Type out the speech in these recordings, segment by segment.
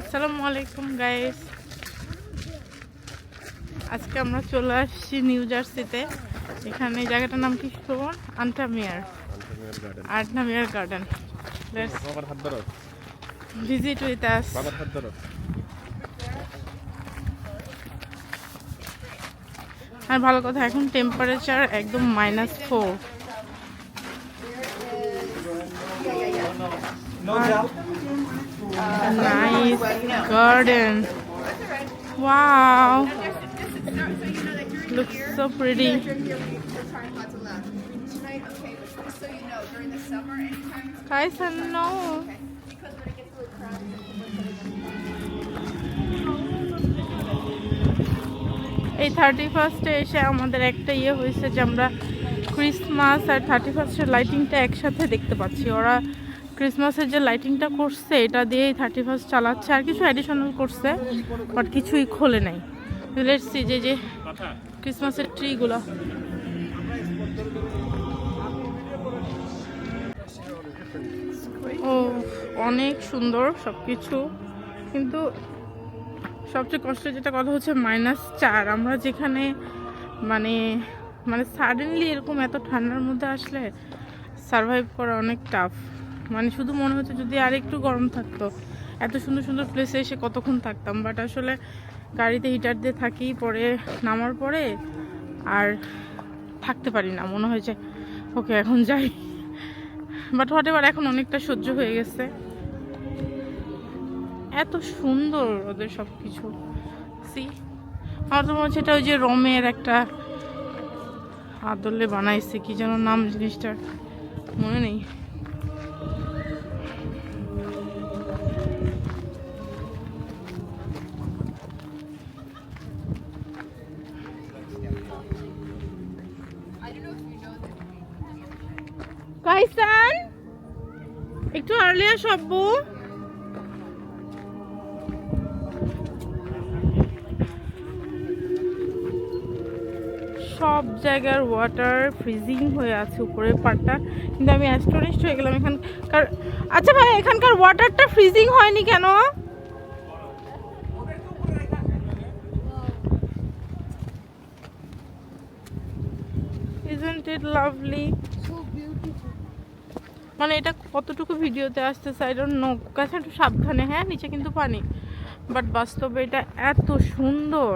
আসসালামু আলাইকুম গাইস, আজকে আমরা চলে আসছি নিউ জার্সিতে। এখানে জায়গাটার নাম কি শোন? আন্টামিয়ার গার্ডেন। Visit with us. আর ভালো কথা, এখন টেম্পারেচার একদম -4। Nice garden. Wow. Looks so pretty. Kaisen, no. এই 31st এসে আমাদের একটা ইয়ে হয়েছে যে আমরা ক্রিসমাস আর 31st লাইটিংটা একসাথে দেখতে পাচ্ছি। ওরা ক্রিসমাসের যে লাইটিংটা করছে এটা দিয়েই 31st চালাচ্ছে, আর কিছু অ্যাডিশনাল করছে, বাট কিছুই খোলে নাই। লেটস সি যে ক্রিসমাসের ট্রিগুলো। ও অনেক সুন্দর সব কিছু, কিন্তু সবচেয়ে কষ্টের যেটা কথা হচ্ছে -4। আমরা যেখানে মানে সাডেনলি এরকম এত ঠান্ডার মধ্যে আসলে সারভাইভ করা অনেক টাফ। মানে শুধু মনে হচ্ছে যদি আর একটু গরম থাকতো, এত সুন্দর সুন্দর প্লেসে এসে কতক্ষণ থাকতাম। বাট আসলে গাড়িতে হিটার দিয়ে থাকি, পরে নামার পরে আর থাকতে পারি না, মনে হয় যে ওকে এখন যাই। বাট হোয়াটএভার, এখন অনেকটা সহ্য হয়ে গেছে। এত সুন্দর ওদের সব কিছু। সি, আমার তো মনে হচ্ছে এটা ওই যে রোমের একটা আদলে বানাইছে, কি যেন নাম জিনিসটার মনে নেই। কাইসান, একটু আর্লিয়ার সব্বু। সব জায়গার ওয়াটার ফ্রিজিং হয়ে আছে উপরের পার্টটা, কিন্তু আমি অ্যাস্টনিশড হয়ে গেলাম এখানকার। আচ্ছা ভাই, এখানকার ওয়াটারটা ফ্রিজিং হয়নি কেন? Isn't it lovely? মানে এটা কতটুকু ভিডিওতে আসতেছে আই ডোন্ট নো। কাছে একটু সাবধানে, হ্যাঁ, নিচে কিন্তু পানি। বাট বাস্তবে এটা এত সুন্দর,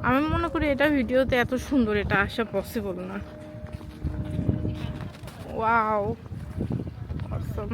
আমি মনে করি এটা ভিডিওতে এত সুন্দর এটা আসা পসিবল না। ওয়াও, অসম।